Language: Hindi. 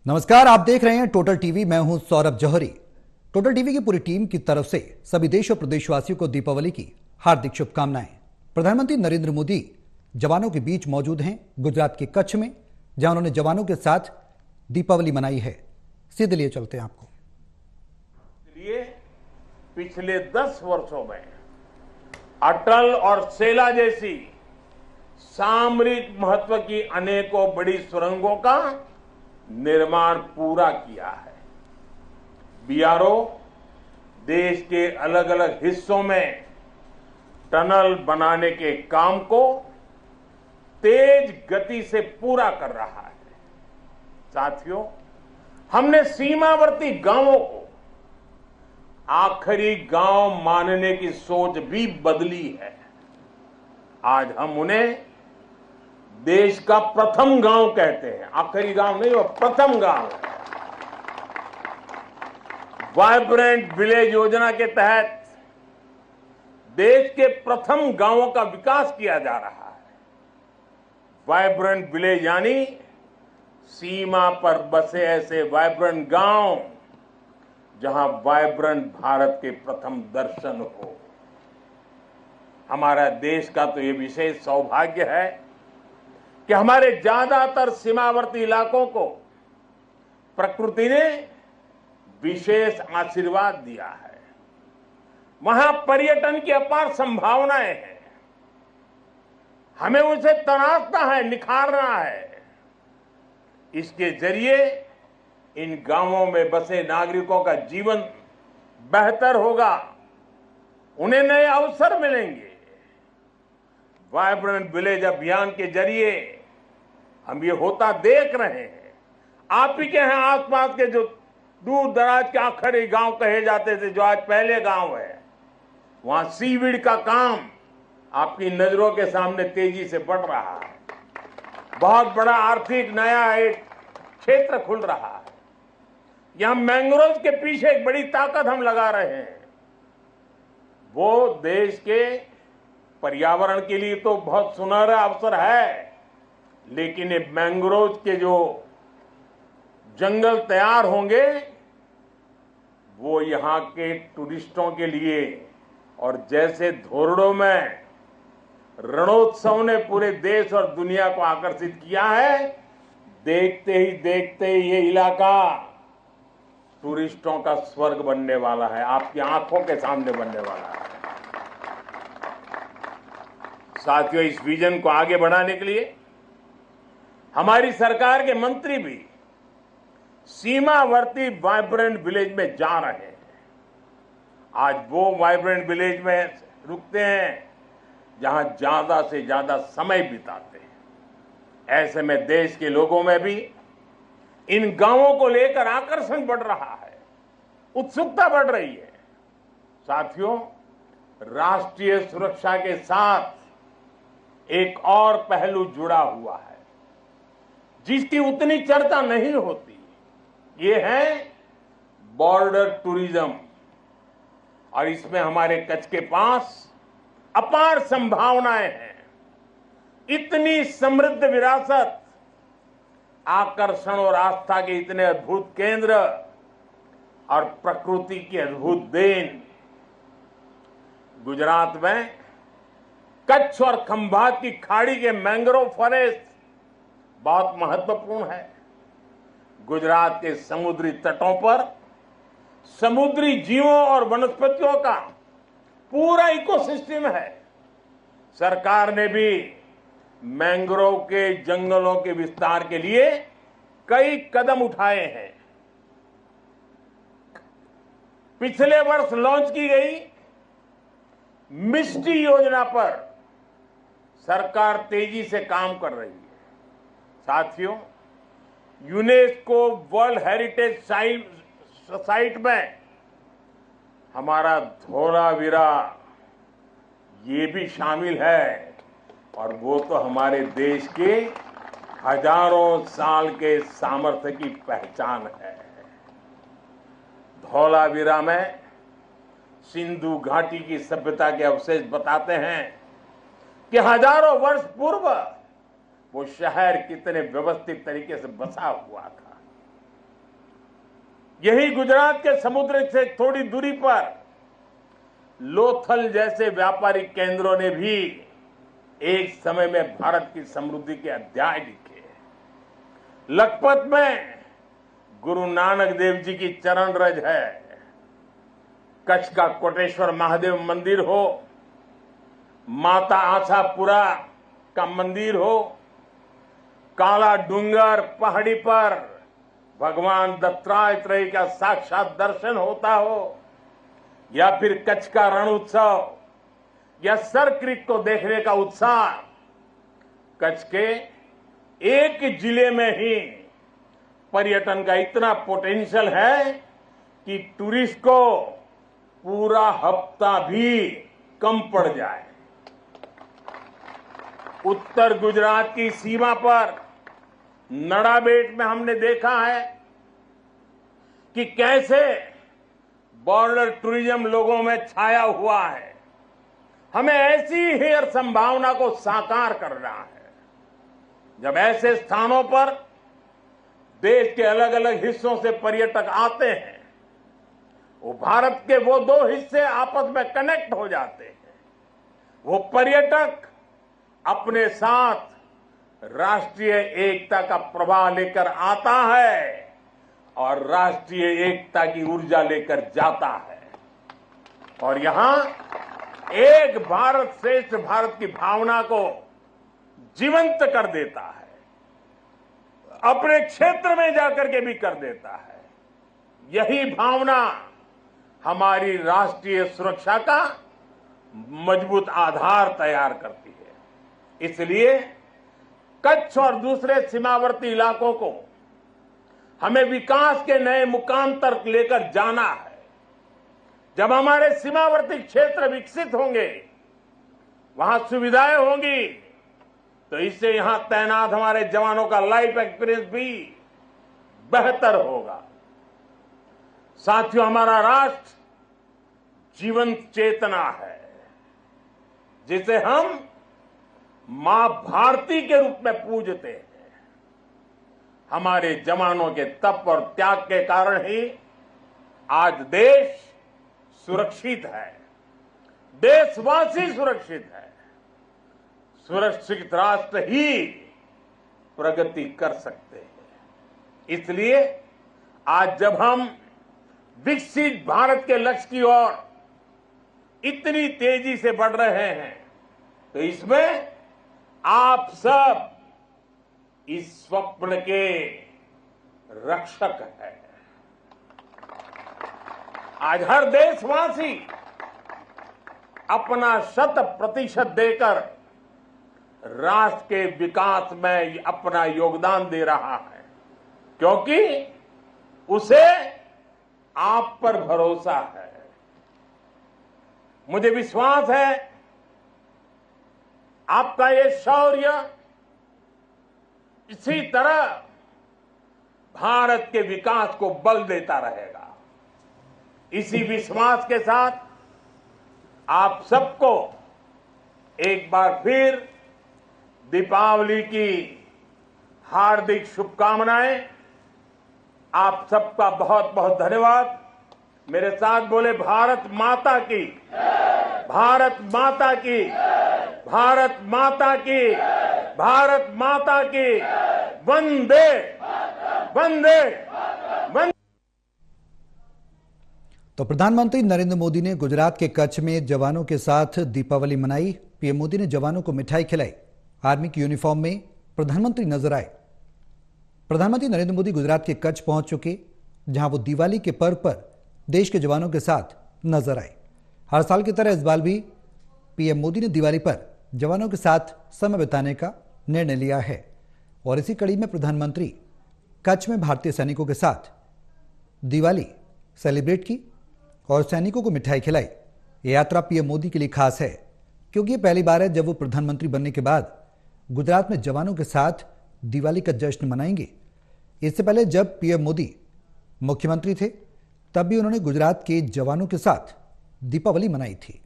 नमस्कार, आप देख रहे हैं टोटल टीवी। मैं हूं सौरभ जौहरी। टोटल टीवी की पूरी टीम की तरफ से सभी देश और प्रदेशवासियों को दीपावली की हार्दिक शुभकामनाएं। प्रधानमंत्री नरेंद्र मोदी जवानों के बीच मौजूद हैं गुजरात के कच्छ में, जहां उन्होंने जवानों के साथ दीपावली मनाई है। सीधे लिए चलते हैं आपको। पिछले 10 वर्षों में अटल और सेला जैसी सामरिक महत्व की अनेकों बड़ी सुरंगों का निर्माण पूरा किया है। बीआरओ देश के अलग अलग हिस्सों में टनल बनाने के काम को तेज गति से पूरा कर रहा है। साथियों, हमने सीमावर्ती गांवों को आखिरी गांव मानने की सोच भी बदली है। आज हम उन्हें देश का प्रथम गांव कहते हैं। आखिरी गांव नहीं, वो प्रथम गांव है। वाइब्रेंट विलेज योजना के तहत देश के प्रथम गांवों का विकास किया जा रहा है। वाइब्रेंट विलेज यानी सीमा पर बसे ऐसे वाइब्रेंट गांव जहां वाइब्रेंट भारत के प्रथम दर्शन हो। हमारा देश का तो ये विशेष सौभाग्य है कि हमारे ज्यादातर सीमावर्ती इलाकों को प्रकृति ने विशेष आशीर्वाद दिया है। वहां पर्यटन की अपार संभावनाएं हैं। हमें उसे तराशना है, निखारना है। इसके जरिए इन गांवों में बसे नागरिकों का जीवन बेहतर होगा, उन्हें नए अवसर मिलेंगे। वाइब्रेंट विलेज अभियान के जरिए हम ये होता देख रहे हैं। आप ही के यहाँ आसपास के जो दूर दराज के आखिरी गांव कहे जाते थे, जो आज पहले गांव है, वहां सीवीड का काम आपकी नजरों के सामने तेजी से बढ़ रहा है। बहुत बड़ा आर्थिक नया एक क्षेत्र खुल रहा है। यहां मैंग्रोव के पीछे एक बड़ी ताकत हम लगा रहे हैं। वो देश के पर्यावरण के लिए तो बहुत सुनहरा अवसर है, लेकिन ये मैंग्रोव के जो जंगल तैयार होंगे वो यहां के टूरिस्टों के लिए, और जैसे धोरडो में रणोत्सव ने पूरे देश और दुनिया को आकर्षित किया है, देखते ही देखते ये इलाका टूरिस्टों का स्वर्ग बनने वाला है, आपकी आंखों के सामने बनने वाला है। साथियों, इस विजन को आगे बढ़ाने के लिए हमारी सरकार के मंत्री भी सीमावर्ती वाइब्रेंट विलेज में जा रहे हैं। आज वो वाइब्रेंट विलेज में रुकते हैं जहां ज्यादा से ज्यादा समय बिताते हैं। ऐसे में देश के लोगों में भी इन गांवों को लेकर आकर्षण बढ़ रहा है, उत्सुकता बढ़ रही है। साथियों, राष्ट्रीय सुरक्षा के साथ एक और पहलू जुड़ा हुआ है जिसकी उतनी चर्चा नहीं होती। ये है बॉर्डर टूरिज्म, और इसमें हमारे कच्छ के पास अपार संभावनाएं हैं। इतनी समृद्ध विरासत, आकर्षण और आस्था के इतने अद्भुत केंद्र और प्रकृति की अद्भुत देन। गुजरात में कच्छ और खंभात की खाड़ी के मैंग्रोव फॉरेस्ट बहुत महत्वपूर्ण है। गुजरात के समुद्री तटों पर समुद्री जीवों और वनस्पतियों का पूरा इकोसिस्टम है। सरकार ने भी मैंग्रोव के जंगलों के विस्तार के लिए कई कदम उठाए हैं। पिछले वर्ष लॉन्च की गई मिस्टी योजना पर सरकार तेजी से काम कर रही है। साथियों, यूनेस्को वर्ल्ड हेरिटेज साइट में हमारा धोलावीरा ये भी शामिल है, और वो तो हमारे देश के हजारों साल के सामर्थ्य की पहचान है। धोलावीरा में सिंधु घाटी की सभ्यता के अवशेष बताते हैं कि हजारों वर्ष पूर्व वो शहर कितने व्यवस्थित तरीके से बसा हुआ था। यही गुजरात के समुद्र से थोड़ी दूरी पर लोथल जैसे व्यापारिक केंद्रों ने भी एक समय में भारत की समृद्धि के अध्याय लिखे। लखपत में गुरु नानक देव जी की चरण रज है। कच्छ का कोटेश्वर महादेव मंदिर हो, माता आशापुरा का मंदिर हो, काला डूंगर पहाड़ी पर भगवान दत्तात्रेय का साक्षात दर्शन होता हो, या फिर कच्छ का रण उत्सव या सर क्रीक को देखने का उत्साह। कच्छ के एक जिले में ही पर्यटन का इतना पोटेंशियल है कि टूरिस्ट को पूरा हफ्ता भी कम पड़ जाए। उत्तर गुजरात की सीमा पर नड़ाबेट में हमने देखा है कि कैसे बॉर्डर टूरिज्म लोगों में छाया हुआ है। हमें ऐसी ही हर संभावना को साकार करना है। जब ऐसे स्थानों पर देश के अलग अलग हिस्सों से पर्यटक आते हैं, वो भारत के वो दो हिस्से आपस में कनेक्ट हो जाते हैं। वो पर्यटक अपने साथ राष्ट्रीय एकता का प्रवाह लेकर आता है और राष्ट्रीय एकता की ऊर्जा लेकर जाता है, और यहां एक भारत श्रेष्ठ भारत की भावना को जीवंत कर देता है, अपने क्षेत्र में जाकर के भी कर देता है। यही भावना हमारी राष्ट्रीय सुरक्षा का मजबूत आधार तैयार करती है। इसलिए कच्छ और दूसरे सीमावर्ती इलाकों को हमें विकास के नए मुकाम तक लेकर जाना है। जब हमारे सीमावर्ती क्षेत्र विकसित होंगे, वहां सुविधाएं होंगी, तो इससे यहां तैनात हमारे जवानों का लाइफ एक्सपीरियंस भी बेहतर होगा। साथियों, हमारा राष्ट्र जीवंत चेतना है, जिसे हम मां भारती के रूप में पूजते हैं। हमारे जवानों के तप और त्याग के कारण ही आज देश सुरक्षित है, देशवासी सुरक्षित है। सुरक्षित राष्ट्र ही प्रगति कर सकते हैं। इसलिए आज जब हम विकसित भारत के लक्ष्य की ओर इतनी तेजी से बढ़ रहे हैं, तो इसमें आप सब इस स्वप्न के रक्षक हैं। आज हर देशवासी अपना 100% देकर राष्ट्र के विकास में अपना योगदान दे रहा है, क्योंकि उसे आप पर भरोसा है। मुझे विश्वास है आपका ये शौर्य इसी तरह भारत के विकास को बल देता रहेगा। इसी विश्वास के साथ आप सबको एक बार फिर दीपावली की हार्दिक शुभकामनाएं। आप सबका बहुत बहुत धन्यवाद। मेरे साथ बोले, भारत माता की, भारत माता की, भारत माता की, भारत माता की, वंदे वंदे वंदे। तो प्रधानमंत्री नरेंद्र मोदी ने गुजरात के कच्छ में जवानों के साथ दीपावली मनाई। पीएम मोदी ने जवानों को मिठाई खिलाई। आर्मी की यूनिफॉर्म में प्रधानमंत्री नजर आए। प्रधानमंत्री नरेंद्र मोदी गुजरात के कच्छ पहुंच चुके, जहां वो दिवाली के पर्व पर देश के जवानों के साथ नजर आए। हर साल की तरह इस बार भी पीएम मोदी ने दिवाली पर जवानों के साथ समय बिताने का निर्णय लिया है, और इसी कड़ी में प्रधानमंत्री कच्छ में भारतीय सैनिकों के साथ दिवाली सेलिब्रेट की और सैनिकों को मिठाई खिलाई। ये यात्रा पीएम मोदी के लिए खास है, क्योंकि ये पहली बार है जब वो प्रधानमंत्री बनने के बाद गुजरात में जवानों के साथ दिवाली का जश्न मनाएंगे। इससे पहले जब पीएम मोदी मुख्यमंत्री थे, तब भी उन्होंने गुजरात के जवानों के साथ दीपावली मनाई थी।